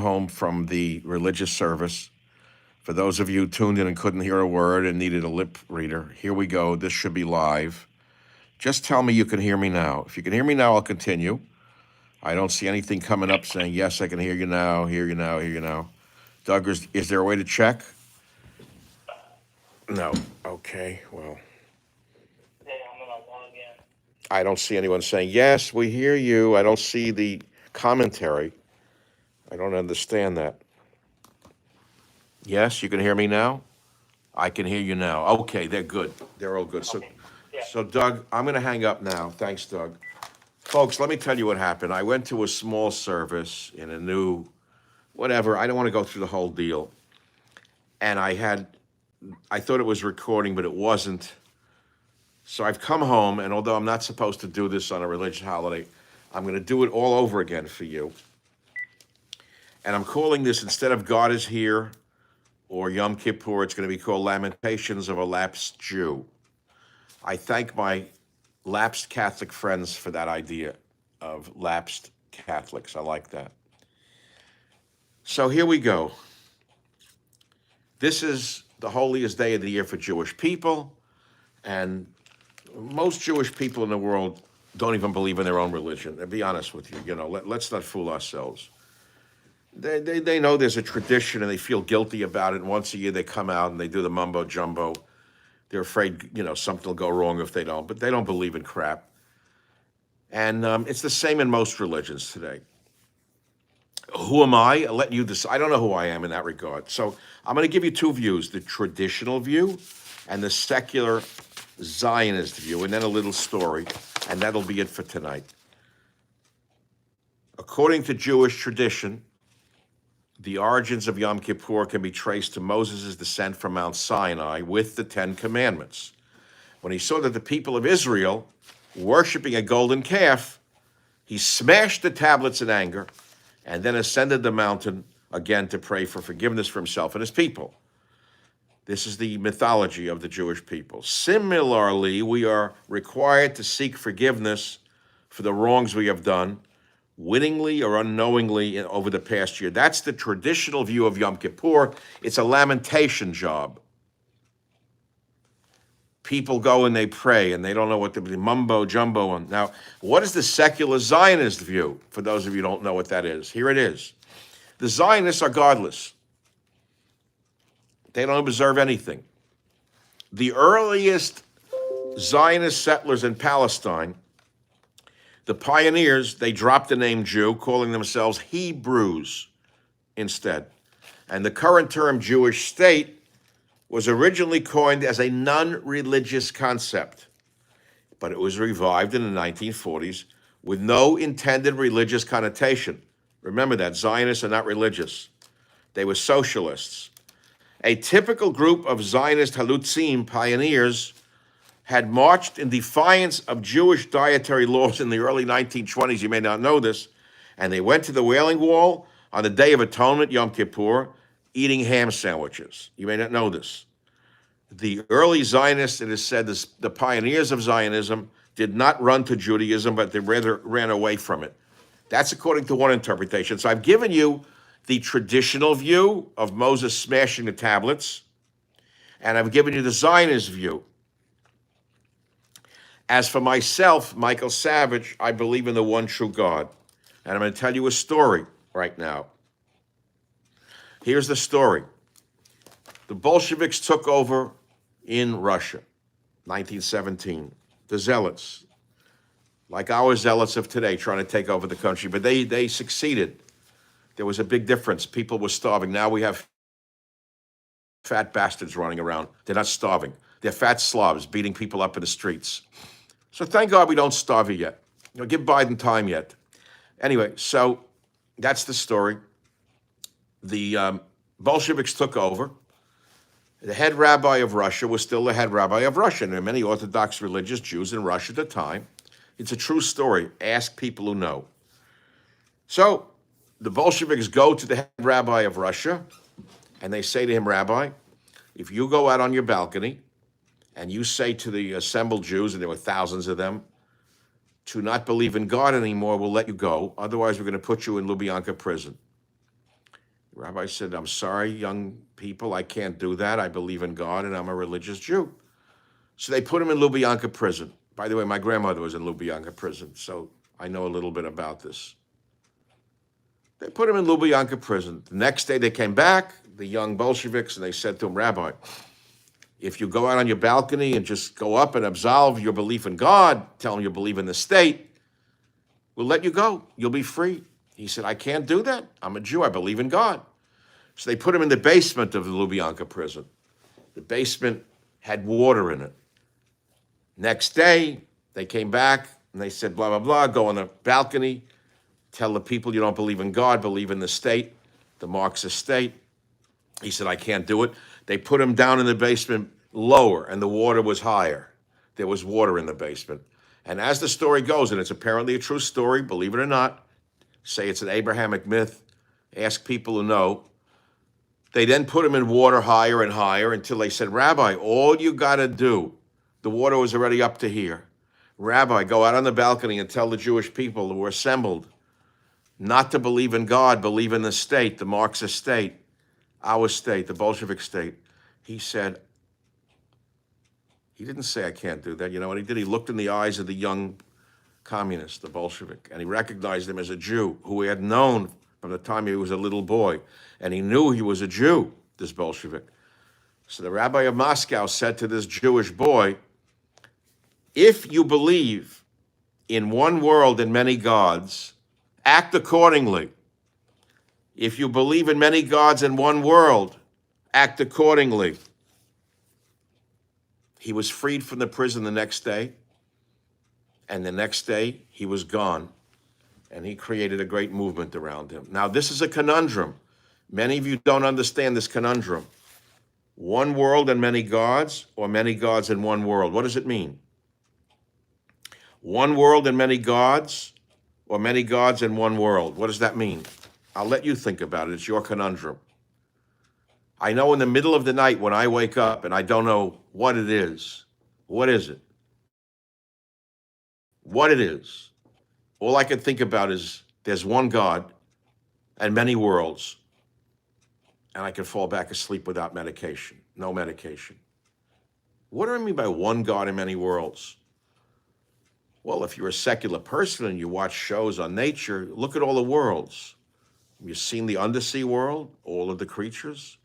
home from the religious service. For those of you tuned in and couldn't hear a word and needed a lip reader, here we go. This should be live. Just tell me you can hear me now. If you can hear me now, I'll continue. I don't see anything coming up saying, yes, I can hear you now, hear you now, hear you now. Doug, is there a way to check? No. Okay, well. Yeah, I'm gonna log in. I don't see anyone saying, yes, we hear you. I don't see the commentary. I don't understand that. Yes, you can hear me now? I can hear you now. Okay, they're good. They're all good. So, Okay. Yeah. so Doug, I'm going to hang up now. Thanks, Doug. Folks, let me tell you what happened. I went to a small service in a new, whatever. I don't want to go through the whole deal. And I thought it was recording, but it wasn't. So I've come home, and although I'm not supposed to do this on a religious holiday, I'm going to do it all over again for you. And I'm calling this, instead of God is Here or Yom Kippur, it's going to be called Lamentations of a Lapsed Jew. I thank my lapsed Catholic friends for that idea of lapsed Catholics. I like that. So here we go. This is the holiest day of the year for Jewish people, and most Jewish people in the world don't even believe in their own religion. To be honest with you, let's not fool ourselves. They know there's a tradition and they feel guilty about it. And once a year they come out and they do the mumbo jumbo. They're afraid, something will go wrong if they don't, but they don't believe in crap. And it's the same in most religions today. Who am I? I'll let you decide. I don't know who I am in that regard. So I'm going to give you two views, the traditional view and the secular Zionist view, and then a little story, and that'll be it for tonight. According to Jewish tradition, the origins of Yom Kippur can be traced to Moses' descent from Mount Sinai with the Ten Commandments. When he saw that the people of Israel worshiping a golden calf, he smashed the tablets in anger and then ascended the mountain again to pray for forgiveness for himself and his people. This is the mythology of the Jewish people. Similarly, we are required to seek forgiveness for the wrongs we have done, wittingly or unknowingly, over the past year. That's the traditional view of Yom Kippur. It's a lamentation job. People go and they pray and they don't know what the mumbo jumbo. Now, what is the secular Zionist view? For those of you who don't know what that is, here it is. The Zionists are godless. They don't observe anything. The earliest Zionist settlers in Palestine, the pioneers, they dropped the name Jew, calling themselves Hebrews instead. And the current term Jewish state was originally coined as a non-religious concept, but it was revived in the 1940s with no intended religious connotation. Remember that, Zionists are not religious. They were socialists. A typical group of Zionist Halutzim pioneers had marched in defiance of Jewish dietary laws in the early 1920s. You may not know this. And they went to the Wailing Wall on the Day of Atonement, Yom Kippur, eating ham sandwiches. You may not know this. The early Zionists, it is said, the pioneers of Zionism, did not run to Judaism, but they rather ran away from it. That's according to one interpretation. So I've given you the traditional view of Moses smashing the tablets, and I've given you the Zionist view. As for myself, Michael Savage, I believe in the one true God. And I'm going to tell you a story right now. Here's the story. The Bolsheviks took over in Russia, 1917. The zealots, like our zealots of today, trying to take over the country, but they succeeded. There was a big difference. People were starving. Now we have fat bastards running around. They're not starving. They're fat slobs beating people up in the streets. So thank God we don't starve you yet. Give Biden time yet. Anyway, so that's the story. The Bolsheviks took over. The head rabbi of Russia was still the head rabbi of Russia. And there are many Orthodox religious Jews in Russia at the time. It's a true story. Ask people who know. So the Bolsheviks go to the head rabbi of Russia, and they say to him, Rabbi, if you go out on your balcony and you say to the assembled Jews, and there were thousands of them, to not believe in God anymore, we'll let you go. Otherwise, we're going to put you in Lubyanka prison. The rabbi said, I'm sorry, young people, I can't do that. I believe in God and I'm a religious Jew. So they put him in Lubyanka prison. By the way, my grandmother was in Lubyanka prison, so I know a little bit about this. They put him in Lubyanka prison. The next day they came back, the young Bolsheviks, and they said to him, Rabbi, if you go out on your balcony and just go up and absolve your belief in God, tell him you believe in the state, we'll let you go. You'll be free. He said, I can't do that. I'm a Jew. I believe in God. So they put him in the basement of the Lubyanka prison. The basement had water in it. Next day, they came back and they said, blah, blah, blah, go on the balcony, tell the people you don't believe in God, believe in the state, the Marxist state. He said, I can't do it. They put him down in the basement lower, and the water was higher. There was water in the basement. And as the story goes, and it's apparently a true story, believe it or not, say it's an Abrahamic myth, ask people who know, they then put him in water higher and higher until they said, Rabbi, all you got to do, the water was already up to here. Rabbi, go out on the balcony and tell the Jewish people who were assembled not to believe in God, believe in the state, the Marxist state, our state, the Bolshevik state. He said, he didn't say I can't do that. You know what he did? He looked in the eyes of the young communist, the Bolshevik, and he recognized him as a Jew who he had known from the time he was a little boy. And he knew he was a Jew, this Bolshevik. So the rabbi of Moscow said to this Jewish boy, if you believe in one world and many gods, act accordingly. If you believe in many gods and one world, act accordingly. He was freed from the prison the next day, and the next day he was gone, and he created a great movement around him. Now, this is a conundrum. Many of you don't understand this conundrum. One world and many gods, or many gods and one world? What does it mean? One world and many gods, or many gods and one world? What does that mean? I'll let you think about it. It's your conundrum. I know in the middle of the night when I wake up and I don't know what it is, what is it? What it is. All I can think about is there's one God and many worlds, and I can fall back asleep without medication, no medication. What do I mean by one God and many worlds? Well, if you're a secular person and you watch shows on nature, look at all the worlds. Have you seen the undersea world, all of the creatures?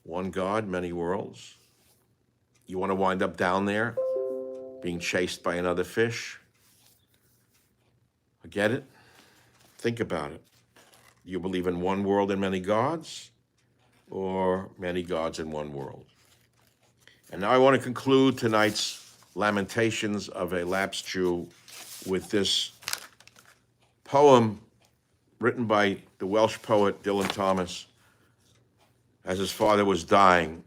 One God, many worlds. You want to wind up down there being chased by another fish? Get it? Think about it. Do you believe in one world and many gods, or many gods in one world? And now I want to conclude tonight's Lamentations of a Lapsed Jew with this poem written by the Welsh poet Dylan Thomas as his father was dying.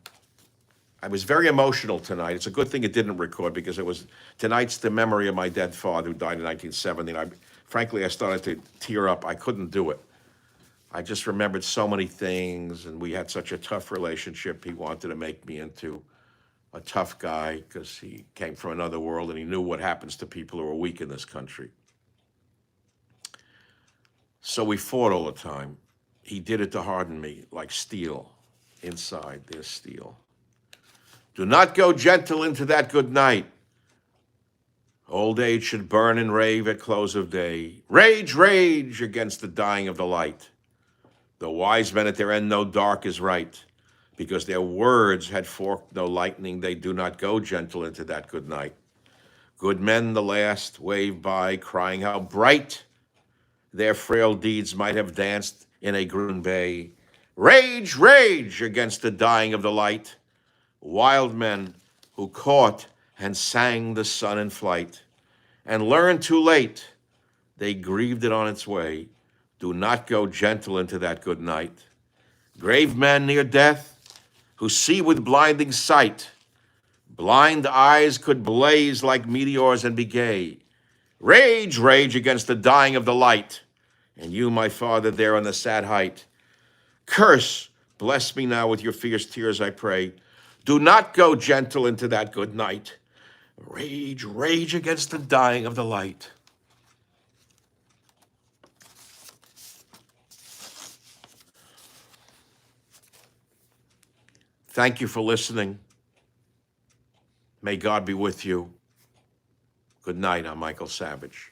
I was very emotional tonight. It's a good thing it didn't record, because tonight's the memory of my dead father who died in 1970. And frankly, I started to tear up. I couldn't do it. I just remembered so many things, and we had such a tough relationship. He wanted to make me into a tough guy because he came from another world and he knew what happens to people who are weak in this country. So we fought all the time. He did it to harden me like steel. Inside, there's steel. Do not go gentle into that good night. Old age should burn and rave at close of day. Rage, rage against the dying of the light. The wise men at their end know dark is right. Because their words had forked no lightning, they do not go gentle into that good night. Good men, the last, wave by, crying how bright their frail deeds might have danced in a green bay. Rage, rage against the dying of the light. Wild men who caught and sang the sun in flight, and learned too late, they grieved it on its way. Do not go gentle into that good night. Grave men near death, who see with blinding sight. Blind eyes could blaze like meteors and be gay. Rage, rage against the dying of the light. And you, my father, there on the sad height. Curse, bless me now with your fierce tears, I pray. Do not go gentle into that good night. Rage, rage against the dying of the light. Thank you for listening. May God be with you. Good night. I'm Michael Savage.